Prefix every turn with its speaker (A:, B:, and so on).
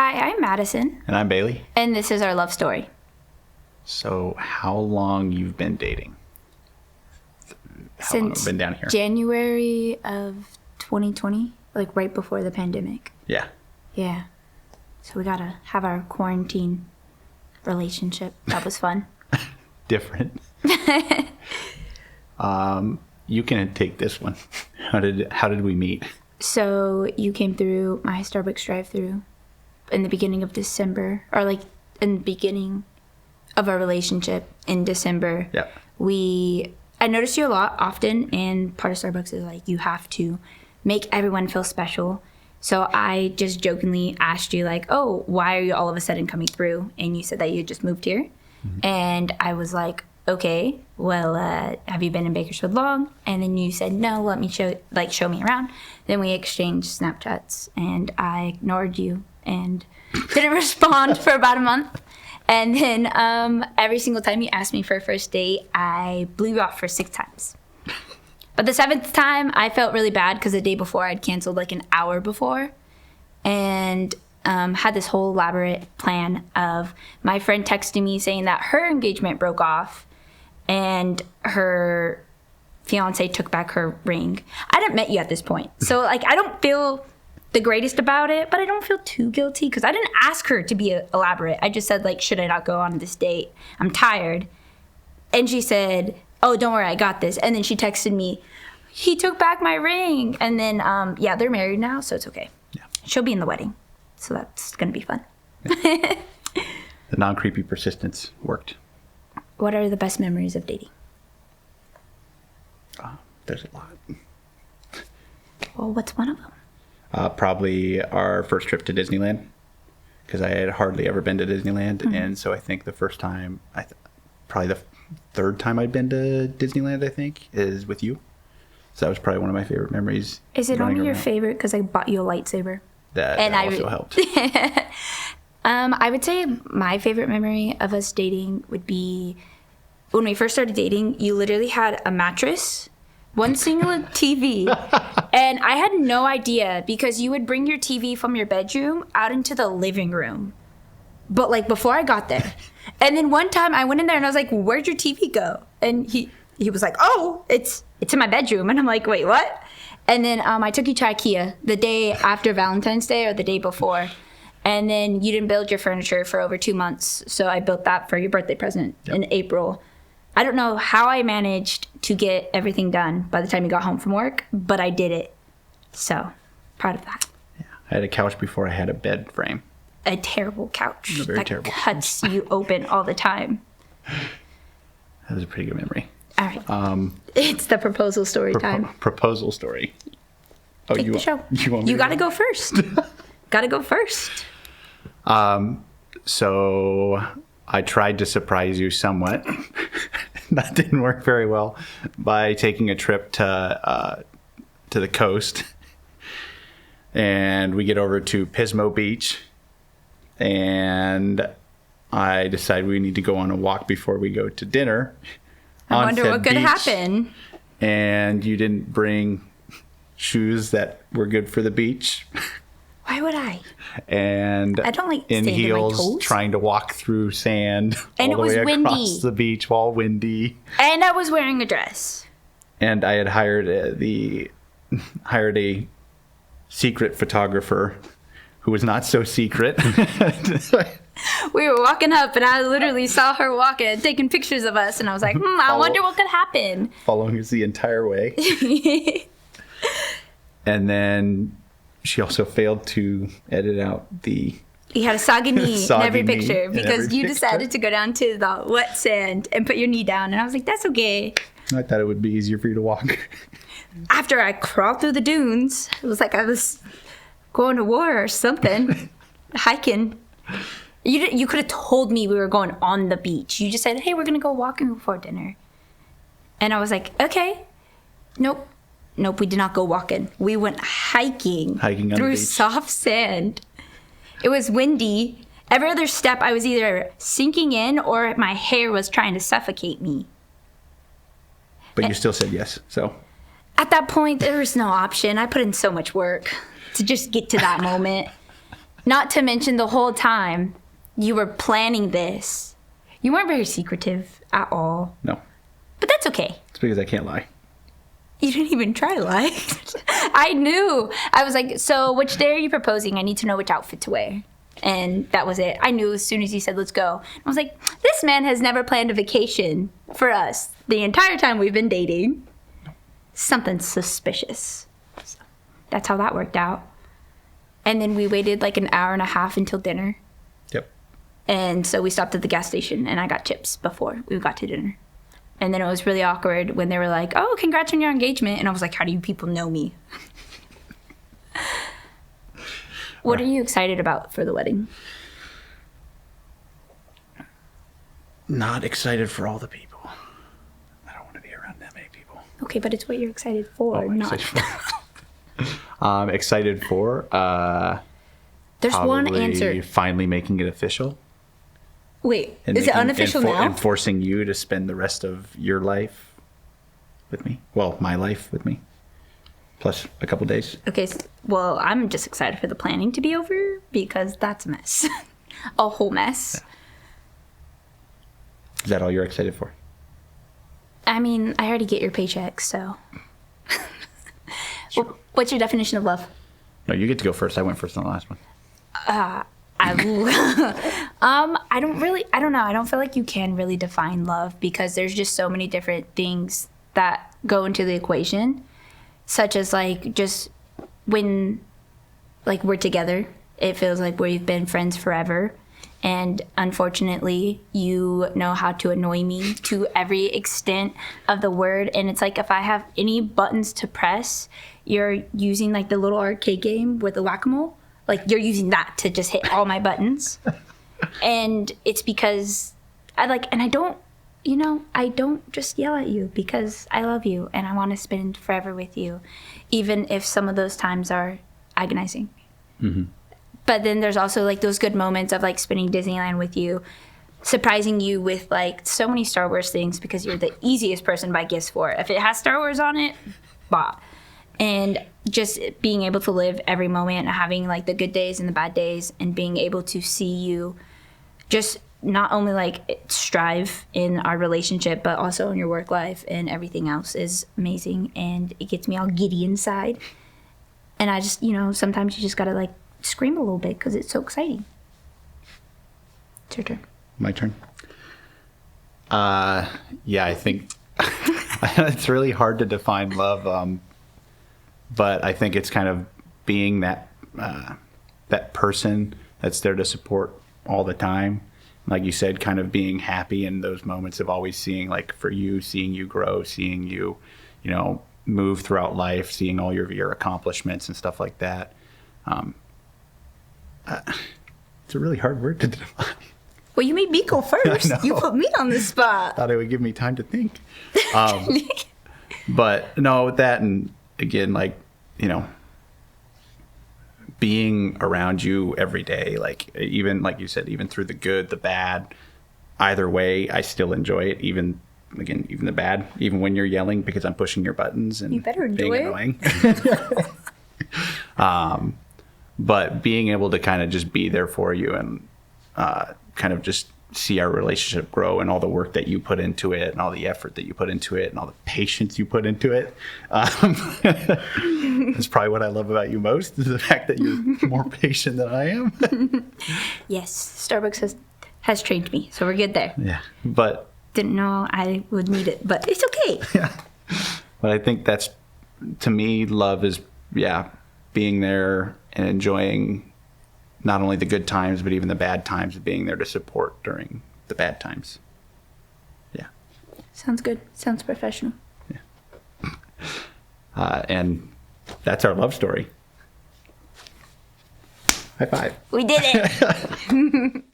A: Hi, I'm Madison,
B: And I'm Bailey.
A: and this is our love story.
B: So, how long you've been dating? How long have
A: Since
B: you been down here?
A: January of 2020, like right before the pandemic.
B: Yeah.
A: Yeah. So we gotta have our quarantine relationship. That was fun.
B: Different. You can take this one. How did we meet?
A: So you came through my Starbucks drive-through in the beginning of December, or like in the beginning of our relationship in December.
B: Yeah.
A: I noticed you a lot often, and part of Starbucks is like you have to make everyone feel special. So I just jokingly asked you like, oh, why are you all of a sudden coming through? And you said that you just moved here. Mm-hmm. And I was like, okay, well, have you been in Bakersfield long? And then you said, no, let me show me around. Then we exchanged Snapchats, and I ignored you and didn't respond for about a month. And then every single time you asked me for a first date, I blew you off for 6 times. But the 7th time, I felt really bad because the day before I'd canceled like an hour before, and had this whole elaborate plan of my friend texting me saying that her engagement broke off and her fiance took back her ring. I hadn't met you at this point, so like I don't feel the greatest about it, but I don't feel too guilty because I didn't ask her to be elaborate. I just said like, should I not go on this date? I'm tired. And she said, oh, don't worry, I got this. And then she texted me, he took back my ring. And then, yeah, they're married now, so it's okay.
B: Yeah.
A: She'll be in the wedding, so that's going to be fun.
B: Yeah. The non-creepy persistence worked.
A: What are the best memories of dating?
B: There's a lot.
A: Well, what's one of them?
B: Probably our first trip to Disneyland, because I had hardly ever been to Disneyland. Mm-hmm. And so I think the first time, probably the third time I'd been to Disneyland, I think, is with you. So that was probably one of my favorite memories.
A: Is it only your favorite because I bought you a lightsaber?
B: That also helped.
A: I would say my favorite memory of us dating would be when we first started dating, you literally had a mattress, one single TV, and I had no idea because you would bring your TV from your bedroom out into the living room. But like before I got there. And then one time I went in there and I was like, where'd your TV go? And he was like, oh, it's in my bedroom. And I'm like, wait, what? And then I took you to IKEA the day after Valentine's Day or the day before. And then you didn't build your furniture for over 2 months. So I built that for your birthday present in April. I don't know how I managed to get everything done by the time you got home from work, but I did it. So proud of that.
B: Yeah. I had a couch before I had a bed frame.
A: A terrible couch that
B: terrible
A: cuts you open all the time.
B: That was a pretty good memory.
A: All right. It's the proposal story time.
B: Proposal story. Oh,
A: Take the show. You got to go first. Got to go first.
B: So I tried to surprise you somewhat. That didn't work very well by taking a trip to the coast. And we get over to Pismo Beach. And I decided we need to go on a walk before we go to dinner.
A: I wonder what could happen.
B: And you didn't bring shoes that were good for the beach.
A: Why would I?
B: And
A: I don't like
B: in
A: standing
B: heels,
A: on my toes.
B: Trying to walk through sand
A: and
B: all the
A: it was
B: way
A: windy.
B: across the beach while windy.
A: And I was wearing a dress. And
B: I had hired a secret photographer who was not so secret.
A: We were walking up, and I literally saw her walking and taking pictures of us, and I was like, I wonder what could happen.
B: Following us the entire way. And then she also failed to edit out the...
A: You had a soggy knee in every picture because you decided to go down to the wet sand and put your knee down, and I was like, that's okay.
B: I thought it would be easier for you to walk.
A: After I crawled through the dunes, it was like I was going to war or something, hiking. You could have told me we were going on the beach. You just said, hey, we're going to go walking before dinner. And I was like, okay. Nope, we did not go walking. We went hiking through soft sand. It was windy. Every other step, I was either sinking in or my hair was trying to suffocate me.
B: But you still said yes, so.
A: At that point, there was no option. I put in so much work to just get to that moment. Not to mention the whole time you were planning this, you weren't very secretive at all.
B: No.
A: But that's okay.
B: It's because I can't lie.
A: You didn't even try to lie. I knew. I was like, so which day are you proposing? I need to know which outfit to wear. And that was it. I knew as soon as he said, let's go. I was like, this man has never planned a vacation for us the entire time we've been dating. Something suspicious. So that's how that worked out. And then we waited like an hour and a half until dinner.
B: Yep.
A: And so we stopped at the gas station and I got chips before we got to dinner. And then it was really awkward when they were like, oh, congrats on your engagement. And I was like, how do you people know me? What are you excited about for the wedding?
B: Not excited for all the people. I don't want to be around that many people.
A: Okay, but it's what you're excited for, not...
B: Excited for?
A: There's one answer.
B: Finally making it official.
A: Wait, is it unofficial now?
B: And forcing you to spend the rest of your life with me. Well, my life with me. Plus a couple days.
A: Okay, well, I'm just excited for the planning to be over because that's a mess. A whole mess.
B: Yeah. Is that all you're excited for?
A: I mean, I already get your paycheck, so.
B: Sure.
A: Well, what's your definition of love?
B: No, you get to go first. I went first on the last one.
A: I don't know. I don't feel like you can really define love because there's just so many different things that go into the equation, such as like just when like we're together, it feels like we've been friends forever. And unfortunately, you know how to annoy me to every extent of the word. And it's like if I have any buttons to press, you're using like the little arcade game with the whack-a-mole. Like you're using that to just hit all my buttons. And it's because I don't just yell at you because I love you and I want to spend forever with you, even if some of those times are agonizing. Mm-hmm. But then there's also like those good moments of like spending Disneyland with you, surprising you with like so many Star Wars things because you're the easiest person to buy gifts for. If it has Star Wars on it, bah. And just being able to live every moment, having like the good days and the bad days, and being able to see you just not only like strive in our relationship, but also in your work life and everything else is amazing. And it gets me all giddy inside. And I just, sometimes you just got to like scream a little bit because it's so exciting. It's your turn.
B: My turn. Yeah, I think it's really hard to define love. But I think it's kind of being that person that's there to support all the time. Like you said, kind of being happy in those moments of always seeing, like for you, seeing you grow, seeing you, move throughout life, seeing all your accomplishments and stuff like that. It's a really hard word to define.
A: Well, you made me go first. You put me on the spot.
B: Thought it would give me time to think. But no, with that, and again, like, being around you every day, like even like you said, even through the good, the bad, either way, I still enjoy it. Even the bad, even when you're yelling because I'm pushing your buttons and
A: you better enjoy
B: being
A: it.
B: Annoying. But being able to kind of just be there for you and kind of just see our relationship grow and all the work that you put into it and all the effort that you put into it and all the patience you put into it. That's probably what I love about you most, is the fact that you're more patient than I am.
A: Yes, Starbucks has trained me, so we're good there.
B: Yeah, but
A: didn't know I would need it, but it's okay.
B: Yeah, but I think that's, to me, love is, being there and enjoying not only the good times, but even the bad times, being there to support during the bad times. Yeah.
A: Sounds good. Sounds professional.
B: Yeah. And that's our love story. High five.
A: We did it.